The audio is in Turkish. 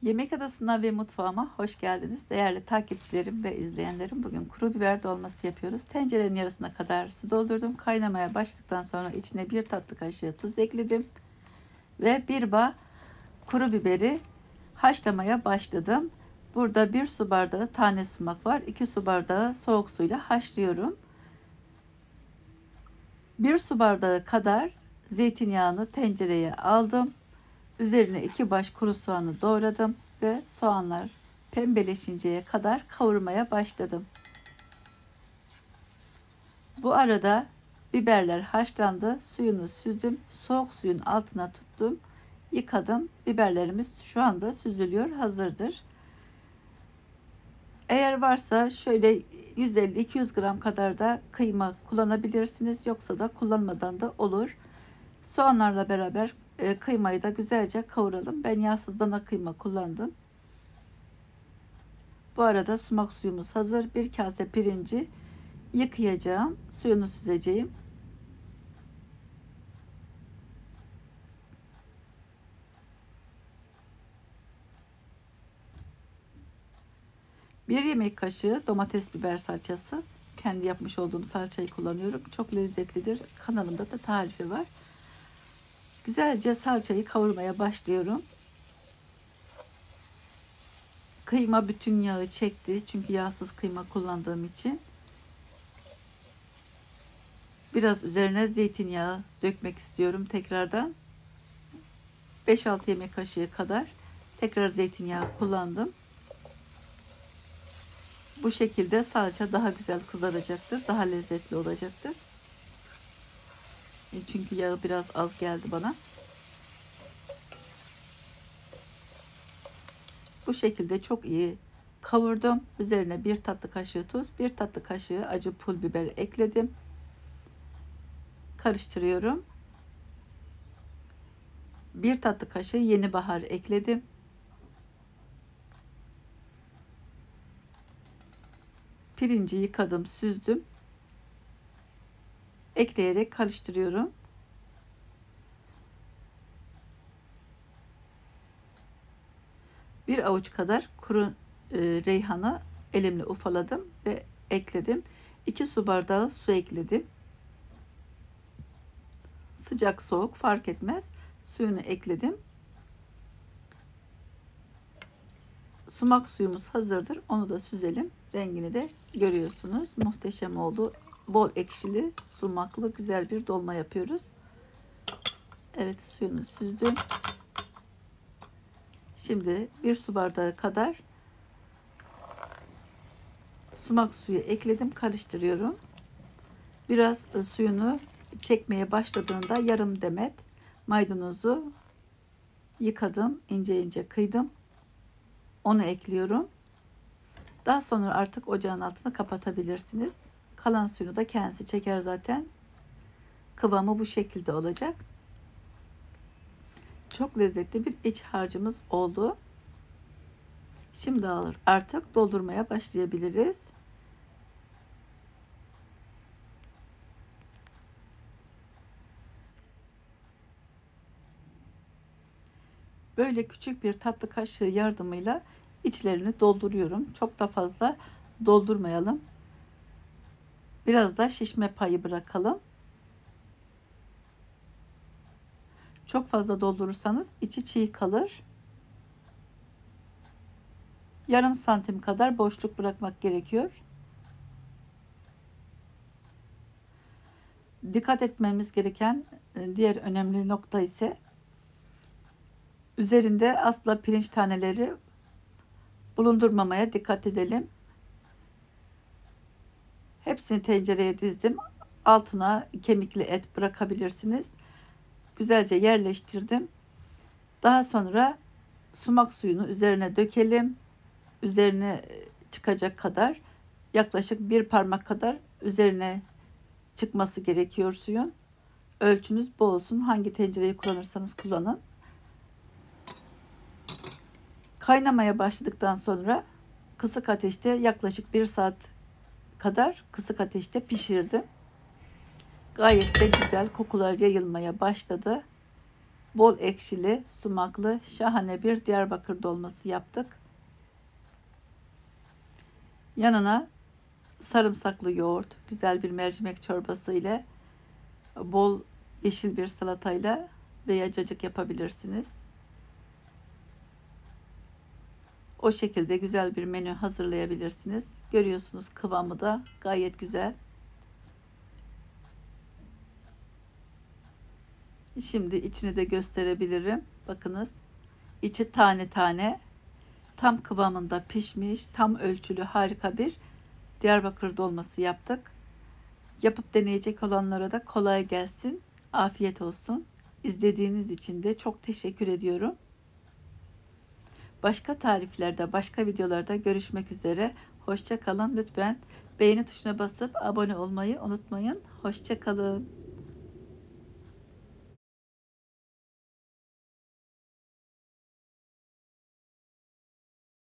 Yemek Adası'na ve mutfağıma hoş geldiniz. Değerli takipçilerim ve izleyenlerim, bugün kuru biber dolması yapıyoruz. Tencerenin yarısına kadar su doldurdum. Kaynamaya başladıktan sonra içine 1 tatlı kaşığı tuz ekledim. Ve bir bağ kuru biberi haşlamaya başladım. Burada 1 su bardağı tane sumak var. 2 su bardağı soğuk suyla haşlıyorum. 1 su bardağı kadar zeytinyağını tencereye aldım. Üzerine 2 baş kuru soğanı doğradım ve soğanlar pembeleşinceye kadar kavurmaya başladım. Bu arada biberler haşlandı. Suyunu süzdüm. Soğuk suyun altına tuttum. Yıkadım. Biberlerimiz şu anda süzülüyor. Hazırdır. Eğer varsa şöyle 150-200 gram kadar da kıyma kullanabilirsiniz. Yoksa da kullanmadan da olur. Soğanlarla beraber kıymayı da güzelce kavuralım. Ben yağsız dana kıyma kullandım. Bu arada sumak suyumuz hazır. Bir kase pirinci yıkayacağım. Suyunu süzeceğim. Bir yemek kaşığı domates biber salçası. Kendi yapmış olduğum salçayı kullanıyorum. Çok lezzetlidir. Kanalımda da tarifi var. Güzelce salçayı kavurmaya başlıyorum. Kıyma bütün yağı çekti. Çünkü yağsız kıyma kullandığım için. Biraz üzerine zeytinyağı dökmek istiyorum tekrardan. 5-6 yemek kaşığı kadar tekrar zeytinyağı kullandım. Bu şekilde salça daha güzel kızaracaktır. Daha lezzetli olacaktır. Çünkü yağı biraz az geldi bana. Bu şekilde çok iyi kavurdum. Üzerine 1 tatlı kaşığı tuz, 1 tatlı kaşığı acı pul biber ekledim. Karıştırıyorum. 1 tatlı kaşığı yeni bahar ekledim. Pirinci yıkadım, süzdüm. Ekleyerek karıştırıyorum. Bir avuç kadar kuru reyhanı elimle ufaladım ve ekledim. 2 su bardağı su ekledim. Sıcak soğuk fark etmez. Suyunu ekledim. Sumak suyumuz hazırdır. Onu da süzelim. Rengini de görüyorsunuz. Muhteşem oldu. Bol ekşili, sumaklı güzel bir dolma yapıyoruz. Evet, suyunu süzdüm. Şimdi 1 su bardağı kadar sumak suyu ekledim. Karıştırıyorum. Biraz suyunu çekmeye başladığında yarım demet maydanozu yıkadım. İnce ince kıydım. Onu ekliyorum. Daha sonra artık ocağın altını kapatabilirsiniz. Kalan suyunu da kendisi çeker zaten. Kıvamı bu şekilde olacak. Çok lezzetli bir iç harcımız oldu. Şimdi artık doldurmaya başlayabiliriz. Böyle küçük bir tatlı kaşığı yardımıyla içlerini dolduruyorum. Çok da fazla doldurmayalım. Biraz da şişme payı bırakalım. Çok fazla doldurursanız içi çiğ kalır. Yarım santim kadar boşluk bırakmak gerekiyor. Dikkat etmemiz gereken diğer önemli nokta ise üzerinde asla pirinç taneleri bulundurmamaya dikkat edelim. Hepsini tencereye dizdim. Altına kemikli et bırakabilirsiniz. Güzelce yerleştirdim. Daha sonra sumak suyunu üzerine dökelim. Üzerine çıkacak kadar, yaklaşık 1 parmak kadar üzerine çıkması gerekiyor suyun. Ölçünüz bu olsun. Hangi tencereyi kullanırsanız kullanın. Kaynamaya başladıktan sonra kısık ateşte yaklaşık 1 saat kadar kısık ateşte pişirdim. Gayet de güzel kokular yayılmaya başladı. bol ekşili, sumaklı, şahane bir Diyarbakır dolması yaptık. Yanına sarımsaklı yoğurt, güzel bir mercimek çorbası ile, bol yeşil bir salatayla veya cacık yapabilirsiniz. O şekilde güzel bir menü hazırlayabilirsiniz. Görüyorsunuz, kıvamı da gayet güzel. Şimdi içini de gösterebilirim. Bakınız, içi tane tane, tam kıvamında pişmiş, tam ölçülü, harika bir Diyarbakır dolması yaptık. Yapıp deneyecek olanlara da kolay gelsin, afiyet olsun. İzlediğiniz için de çok teşekkür ediyorum. Başka tariflerde, başka videolarda görüşmek üzere. Hoşça kalın. Lütfen beğeni tuşuna basıp abone olmayı unutmayın. Hoşça kalın.